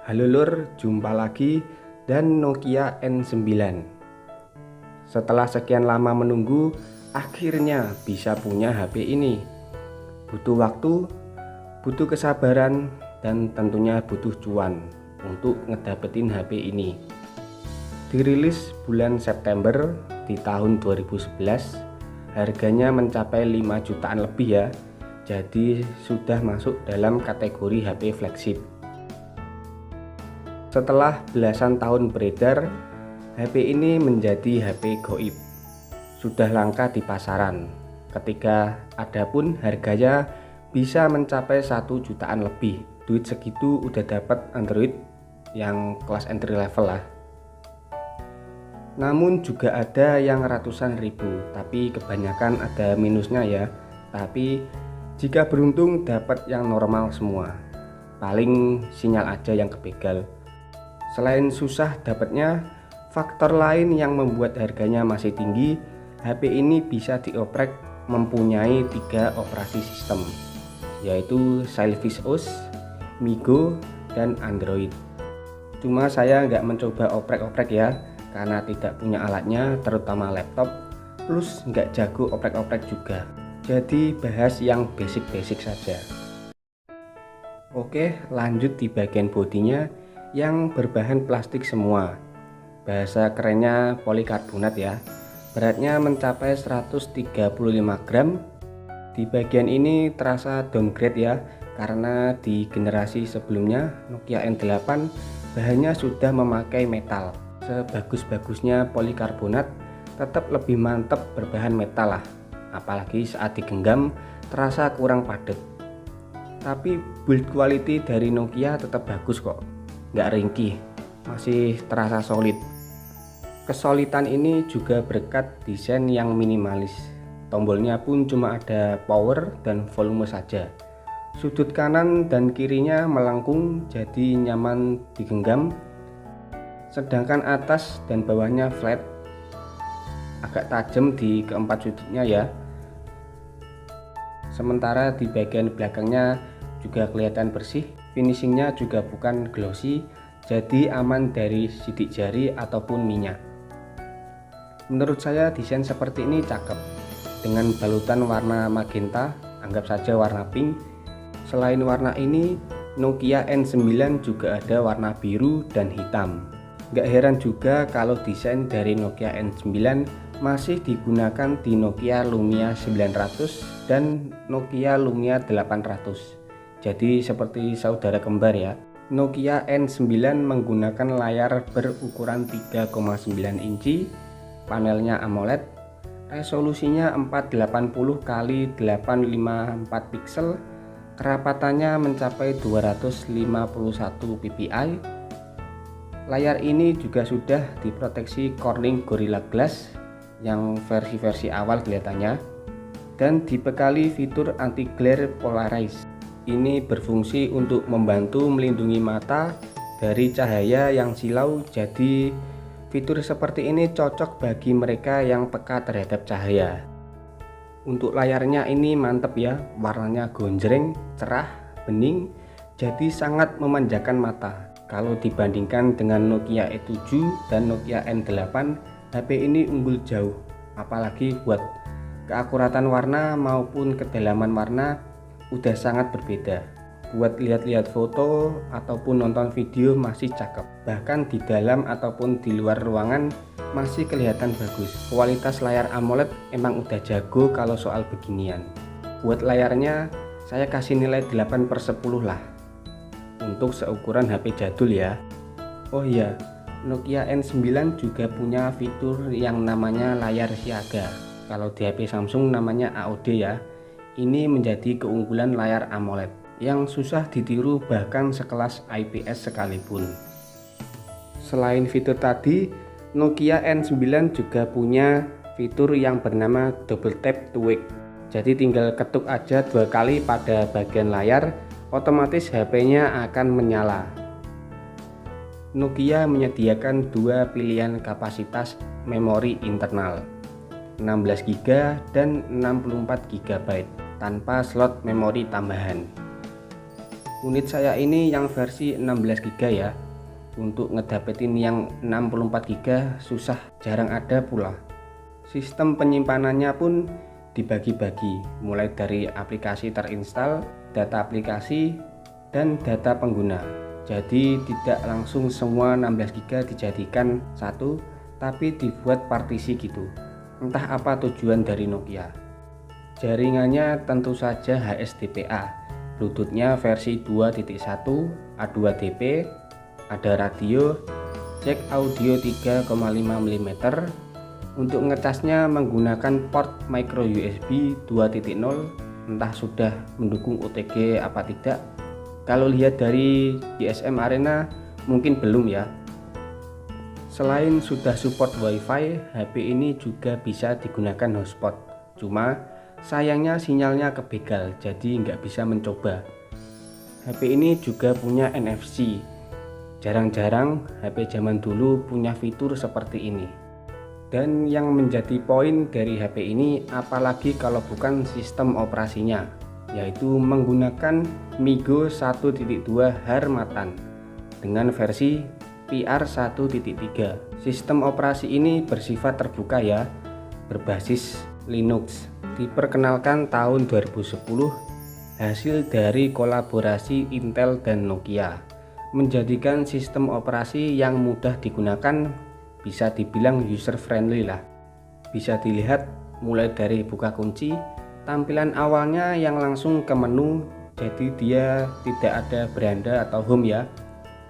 Halo Lur, jumpa lagi dan Nokia N9. Setelah sekian lama menunggu, akhirnya bisa punya HP ini. Butuh waktu, butuh kesabaran, dan tentunya butuh cuan untuk ngedapetin HP ini. Dirilis bulan September di tahun 2011, harganya mencapai 5 jutaan lebih ya. Jadi sudah masuk dalam kategori HP flagship. Setelah belasan tahun beredar, HP ini menjadi HP goib. Sudah langka di pasaran. Ketika ada pun harganya bisa mencapai 1 jutaan lebih. Duit segitu udah dapat Android yang kelas entry level lah. Namun juga ada yang ratusan ribu, tapi kebanyakan ada minusnya ya. Tapi jika beruntung dapat yang normal semua. Paling sinyal aja yang kebegal. Selain susah dapatnya, faktor lain yang membuat harganya masih tinggi, HP ini bisa dioprek mempunyai 3 operasi sistem, yaitu Silvus OS, MeeGo, dan Android. Cuma saya nggak mencoba oprek-oprek ya, karena tidak punya alatnya, terutama laptop, plus nggak jago oprek-oprek juga. Jadi bahas yang basic-basic saja. Oke, lanjut di bagian bodinya yang berbahan plastik semua. Bahasa kerennya polikarbonat ya. Beratnya mencapai 135 gram. Di bagian ini terasa downgrade ya, karena di generasi sebelumnya Nokia N8 bahannya sudah memakai metal. Sebagus-bagusnya polikarbonat, tetap lebih mantap berbahan metal lah. Apalagi saat digenggam terasa kurang padat. Tapi build quality dari Nokia tetap bagus kok. Nggak ringkih, masih terasa solid. Kesolidan ini juga berkat desain yang minimalis. Tombolnya pun cuma ada power dan volume saja. Sudut kanan dan kirinya melengkung jadi nyaman digenggam. Sedangkan atas dan bawahnya flat. Agak tajam di keempat sudutnya ya. Sementara di bagian belakangnya juga kelihatan bersih. Finishingnya juga bukan glossy, jadi aman dari sidik jari ataupun minyak. Menurut saya desain seperti ini cakep. Dengan balutan warna magenta, anggap saja warna pink. Selain warna ini, Nokia N9 juga ada warna biru dan hitam. Gak heran juga kalau desain dari Nokia N9 masih digunakan di Nokia Lumia 900 dan Nokia Lumia 800. Jadi seperti saudara kembar ya. Nokia N9 menggunakan layar berukuran 3,9 inci, panelnya AMOLED, resolusinya 480 x 854 pixel, kerapatannya mencapai 251 ppi. Layar ini juga sudah diproteksi Corning Gorilla Glass yang versi-versi awal kelihatannya, dan dibekali fitur anti glare polarize. Ini berfungsi untuk membantu melindungi mata dari cahaya yang silau. Jadi fitur seperti ini cocok bagi mereka yang peka terhadap cahaya. Untuk layarnya ini mantep ya, warnanya gonjreng, cerah, bening, jadi sangat memanjakan mata. Kalau dibandingkan dengan Nokia E7 dan Nokia N8, HP ini unggul jauh. Apalagi buat keakuratan warna maupun kedalaman warna udah sangat berbeda. Buat lihat-lihat foto ataupun nonton video masih cakep. Bahkan di dalam ataupun di luar ruangan masih kelihatan bagus. Kualitas layar AMOLED emang udah jago kalau soal beginian. Buat layarnya saya kasih nilai 8/10 lah. Untuk seukuran HP jadul ya. Oh iya, Nokia N9 juga punya fitur yang namanya layar siaga. Kalau di HP Samsung namanya AOD ya. Ini menjadi keunggulan layar AMOLED yang susah ditiru bahkan sekelas IPS sekalipun. Selain fitur tadi, Nokia N9 juga punya fitur yang bernama double tap to wake. Jadi tinggal ketuk aja 2 kali pada bagian layar, otomatis HP-nya akan menyala. Nokia menyediakan 2 pilihan kapasitas memori internal, 16 GB dan 64 GB tanpa slot memori tambahan. Unit saya ini yang versi 16 GB ya. Untuk ngedapetin yang 64 GB susah, jarang ada pula. Sistem penyimpanannya pun dibagi-bagi, mulai dari aplikasi terinstal, data aplikasi, dan data pengguna. Jadi tidak langsung semua 16 GB dijadikan satu, tapi dibuat partisi gitu. Entah apa tujuan dari Nokia. Jaringannya tentu saja HSDPA. Bluetoothnya versi 2.1 A2DP, ada radio, jack audio 3,5 mm. Untuk ngecasnya menggunakan port micro USB 2.0, entah sudah mendukung OTG apa tidak. Kalau lihat dari GSM Arena mungkin belum ya. Selain sudah support WiFi, HP ini juga bisa digunakan hotspot. Cuma sayangnya sinyalnya kebegal, jadi nggak bisa mencoba. HP ini juga punya NFC. Jarang-jarang HP zaman dulu punya fitur seperti ini. Dan yang menjadi poin dari HP ini, apalagi kalau bukan sistem operasinya, yaitu menggunakan MIGO 1.2 Harmatan dengan versi PR 1.3. Sistem operasi ini bersifat terbuka ya, berbasis Linux. Diperkenalkan tahun 2010, hasil dari kolaborasi Intel dan Nokia, menjadikan sistem operasi yang mudah digunakan, bisa dibilang user friendly lah. Bisa dilihat mulai dari buka kunci, tampilan awalnya yang langsung ke menu, jadi dia tidak ada beranda atau home ya.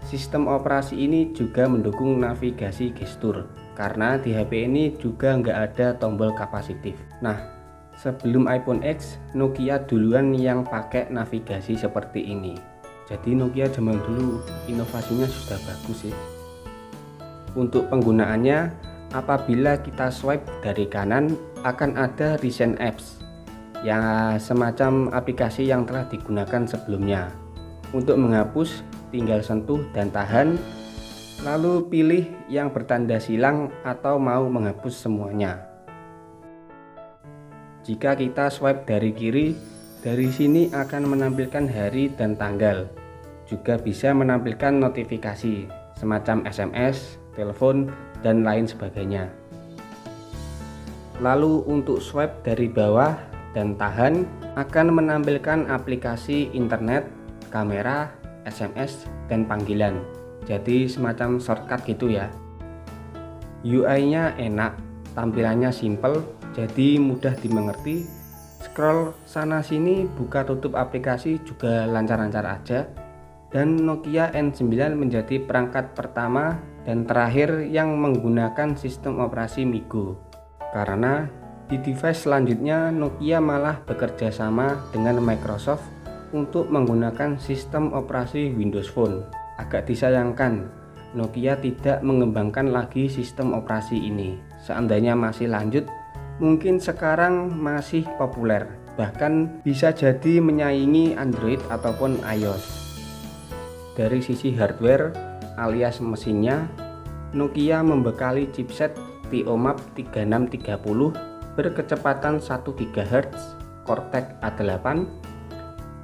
Sistem operasi ini juga mendukung navigasi gestur, karena di HP ini juga nggak ada tombol kapasitif. Nah, sebelum iPhone X, Nokia duluan yang pakai navigasi seperti ini. Jadi Nokia zaman dulu inovasinya sudah bagus sih. Untuk penggunaannya, apabila kita swipe dari kanan akan ada recent apps, ya semacam aplikasi yang telah digunakan sebelumnya. Untuk menghapus tinggal sentuh dan tahan, lalu pilih yang bertanda silang atau mau menghapus semuanya. Jika kita swipe dari kiri, dari sini akan menampilkan hari dan tanggal. Juga bisa menampilkan notifikasi semacam SMS, telepon, dan lain sebagainya. Lalu untuk swipe dari bawah dan tahan akan menampilkan aplikasi internet, kamera, SMS, dan panggilan. Jadi semacam shortcut gitu ya. UI-nya enak, tampilannya simple, jadi mudah dimengerti. Scroll sana sini, buka tutup aplikasi juga lancar-lancar aja. Dan Nokia N9 menjadi perangkat pertama dan terakhir yang menggunakan sistem operasi MIGO. Karena di device selanjutnya Nokia malah bekerja sama dengan Microsoft untuk menggunakan sistem operasi Windows Phone. Agak disayangkan, Nokia tidak mengembangkan lagi sistem operasi ini. Seandainya masih lanjut, mungkin sekarang masih populer, bahkan bisa jadi menyaingi Android ataupun iOS. Dari sisi hardware alias mesinnya, Nokia membekali chipset Tiomap 3630 berkecepatan 1 GHz Cortex A8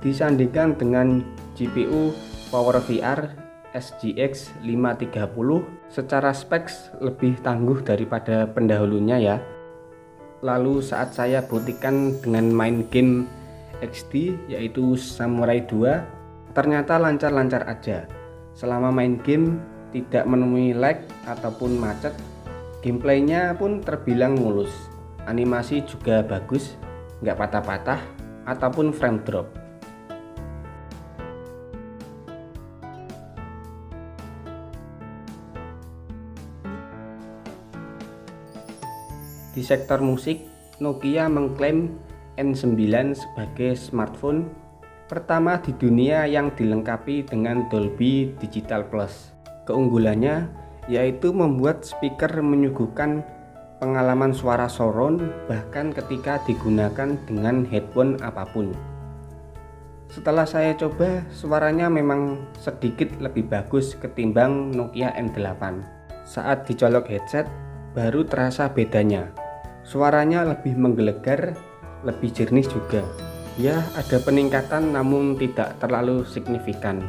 disandingkan dengan GPU PowerVR SGX 530. Secara specs lebih tangguh daripada pendahulunya ya. Lalu saat saya buktikan dengan main game XD yaitu Samurai 2, ternyata lancar-lancar aja. Selama main game tidak menemui lag ataupun macet. Gameplaynya pun terbilang mulus, animasi juga bagus, nggak patah-patah ataupun frame drop. Di sektor musik, Nokia mengklaim N9 sebagai smartphone pertama di dunia yang dilengkapi dengan Dolby Digital Plus. Keunggulannya yaitu membuat speaker menyuguhkan pengalaman suara surround bahkan ketika digunakan dengan headphone apapun. Setelah saya coba, suaranya memang sedikit lebih bagus ketimbang Nokia N8. Saat dicolok headset, baru terasa bedanya. Suaranya lebih menggelegar, lebih jernih juga. Ya, ada peningkatan namun tidak terlalu signifikan.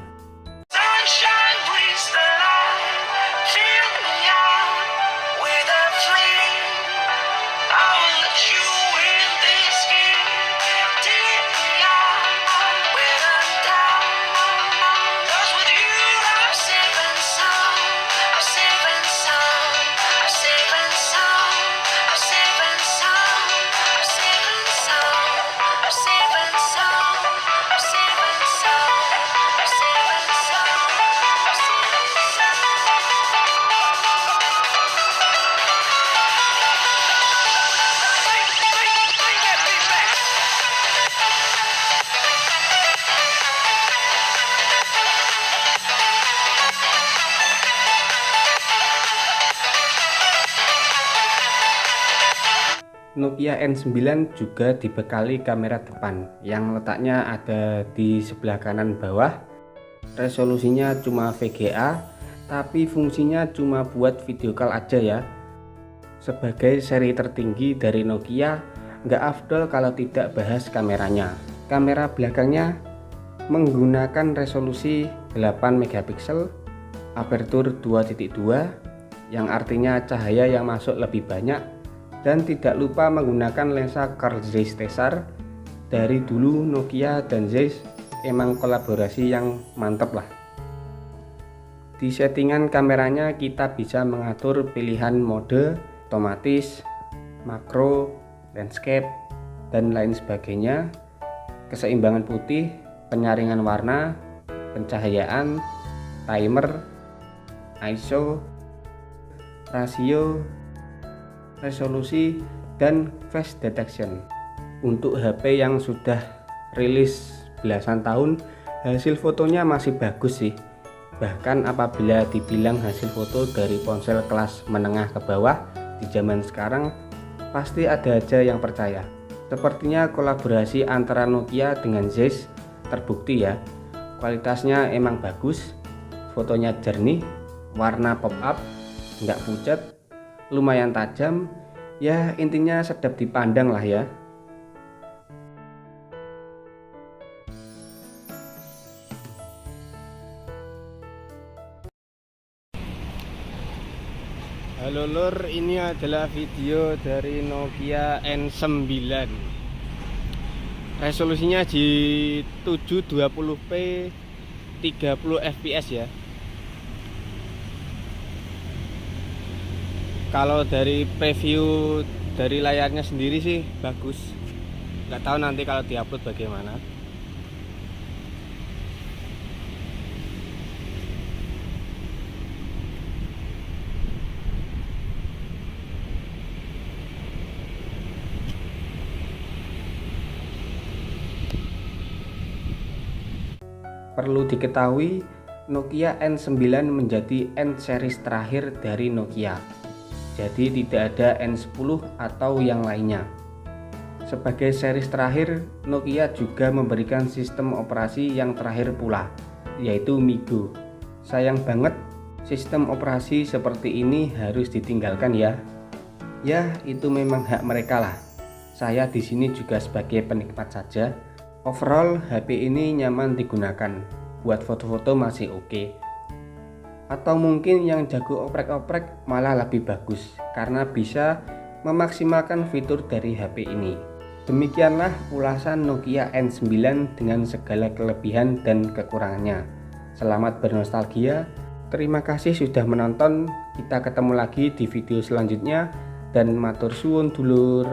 Nokia N9 juga dibekali kamera depan yang letaknya ada di sebelah kanan bawah. Resolusinya cuma VGA, tapi fungsinya cuma buat video call aja ya. Sebagai seri tertinggi dari Nokia, nggak afdol kalau tidak bahas kameranya. Kamera belakangnya menggunakan resolusi 8 megapiksel, aperture 2.2, yang artinya cahaya yang masuk lebih banyak, dan tidak lupa menggunakan lensa Carl Zeiss Tessar. Dari dulu Nokia dan Zeiss emang kolaborasi yang mantap lah. Di settingan kameranya kita bisa mengatur pilihan mode otomatis, makro, landscape, dan lain sebagainya, keseimbangan putih, penyaringan warna, pencahayaan, timer, ISO, rasio, resolusi, dan face detection. Untuk HP yang sudah rilis belasan tahun, hasil fotonya masih bagus sih. Bahkan apabila dibilang hasil foto dari ponsel kelas menengah ke bawah di zaman sekarang, pasti ada aja yang percaya. Sepertinya kolaborasi antara Nokia dengan Zeiss terbukti ya. Kualitasnya emang bagus, fotonya jernih, warna pop up, nggak pucat, lumayan tajam, ya intinya sedap dipandang lah ya. Halo lur, ini adalah video dari Nokia N9. Resolusinya di 720p 30 fps ya. Kalau dari preview dari layarnya sendiri sih bagus. Nggak tahu nanti kalau diupload bagaimana. Perlu diketahui, Nokia N9 menjadi N series terakhir dari Nokia. Jadi tidak ada N10 atau yang lainnya. Sebagai series terakhir, Nokia juga memberikan sistem operasi yang terakhir pula, yaitu MiGo. Sayang banget, sistem operasi seperti ini harus ditinggalkan ya. Ya, itu memang hak mereka lah. Saya di sini juga sebagai penikmat saja. Overall, HP ini nyaman digunakan. Buat foto-foto masih oke. Atau mungkin yang jago oprek-oprek malah lebih bagus karena bisa memaksimalkan fitur dari HP ini. Demikianlah ulasan Nokia N9 dengan segala kelebihan dan kekurangannya. Selamat bernostalgia. Terima kasih sudah menonton. Kita ketemu lagi di video selanjutnya dan matur suwun dulur.